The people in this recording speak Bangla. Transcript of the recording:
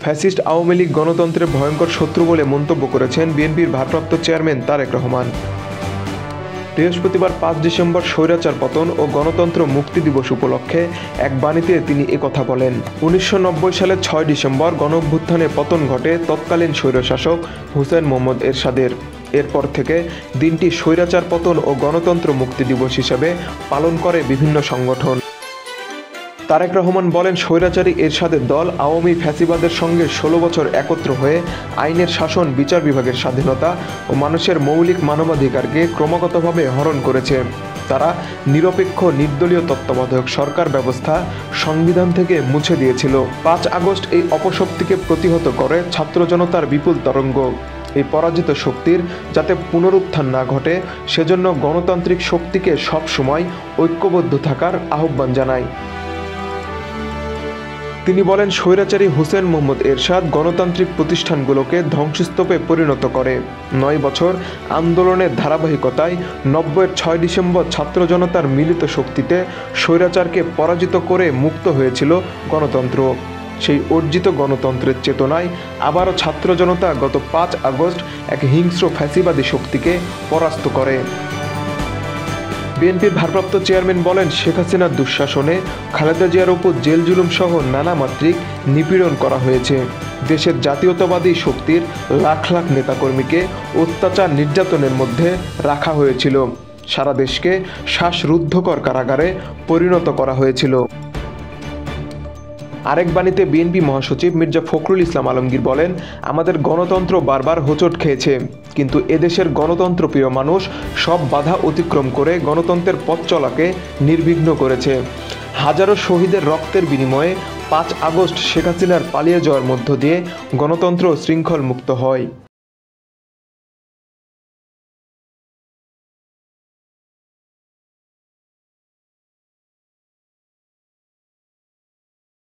ফ্যাসিস্ট আওয়ামী লীগ গণতন্ত্রের ভয়ঙ্কর শত্রু বলে মন্তব্য করেছেন বিএনপির ভারপ্রাপ্ত চেয়ারম্যান তারেক রহমান। বৃহস্পতিবার ৫ ডিসেম্বর স্বৈরাচার পতন ও গণতন্ত্র মুক্তি দিবস উপলক্ষে এক বাণীতে তিনি একথা বলেন। ১৯৯০ সালের ৬ ডিসেম্বর গণঅভ্যুত্থানে পতন ঘটে তৎকালীন স্বৈরশাসক হুসেইন মোহাম্মদ এরশাদের। এরপর থেকে দিনটি স্বৈরাচার পতন ও গণতন্ত্র মুক্তি দিবস হিসেবে পালন করে বিভিন্ন সংগঠন। তারেক রহমান বলেন, স্বৈরাচারী এরশাদের দল আওয়ামী ফ্যাসিবাদের সঙ্গে ১৬ বছর একত্র হয়ে আইনের শাসন, বিচার বিভাগের স্বাধীনতা ও মানুষের মৌলিক মানবাধিকারকে ক্রমাগতভাবে হরণ করেছে। তারা নিরপেক্ষ নির্দলীয় তত্ত্বাবধায়ক সরকার ব্যবস্থা সংবিধান থেকে মুছে দিয়েছিল। ৫ আগস্ট এই অপশক্তিকে প্রতিহত করে ছাত্র জনতার বিপুল তরঙ্গ। এই পরাজিত শক্তির যাতে পুনরুত্থান না ঘটে সেজন্য গণতান্ত্রিক শক্তিকে সবসময় ঐক্যবদ্ধ থাকার আহ্বান জানায়। তিনি বলেন, স্বৈরাচারী হুসেইন মোহাম্মদ এরশাদ গণতান্ত্রিক প্রতিষ্ঠানগুলোকে ধ্বংসস্তূপে পরিণত করে। ৯ বছর আন্দোলনের ধারাবাহিকতায় ৯০-এর ৬ ডিসেম্বর ছাত্র জনতার মিলিত শক্তিতে স্বৈরাচারকে পরাজিত করে মুক্ত হয়েছিল গণতন্ত্র। সেই অর্জিত গণতন্ত্রের চেতনায় আবারও ছাত্র জনতা গত ৫ আগস্ট এক হিংস্র ফ্যাসিবাদী শক্তিকে পরাস্ত করে। বিএনপির ভারপ্রাপ্ত চেয়ারম্যান বলেন, শেখ হাসিনার দুঃশাসনে খালেদা জিয়ার উপর জেল জুলুম সহ নানা মাত্রিক নিপীড়ন করা হয়েছে। দেশের জাতীয়তাবাদী শক্তির লাখ লাখ নেতাকর্মীকে অত্যাচার নির্যাতনের মধ্যে রাখা হয়েছিল। সারা দেশকে শ্বাসরুদ্ধকর কারাগারে পরিণত করা হয়েছিল। আরেক বাণীতে বিএনপি মহাসচিব মির্জা ফখরুল ইসলাম আলমগীর বলেন, আমাদের গণতন্ত্র বারবার হোঁচট খেয়েছে, কিন্তু এদেশের গণতন্ত্রপ্রিয় মানুষ সব বাধা অতিক্রম করে গণতন্ত্রের পথ চলাকে নির্বিঘ্ন করেছে। হাজারো শহীদের রক্তের বিনিময়ে ৫ আগস্ট শেখ হাসিনার পালিয়ে যাওয়ার মধ্য দিয়ে গণতন্ত্র শৃঙ্খল মুক্ত হয়।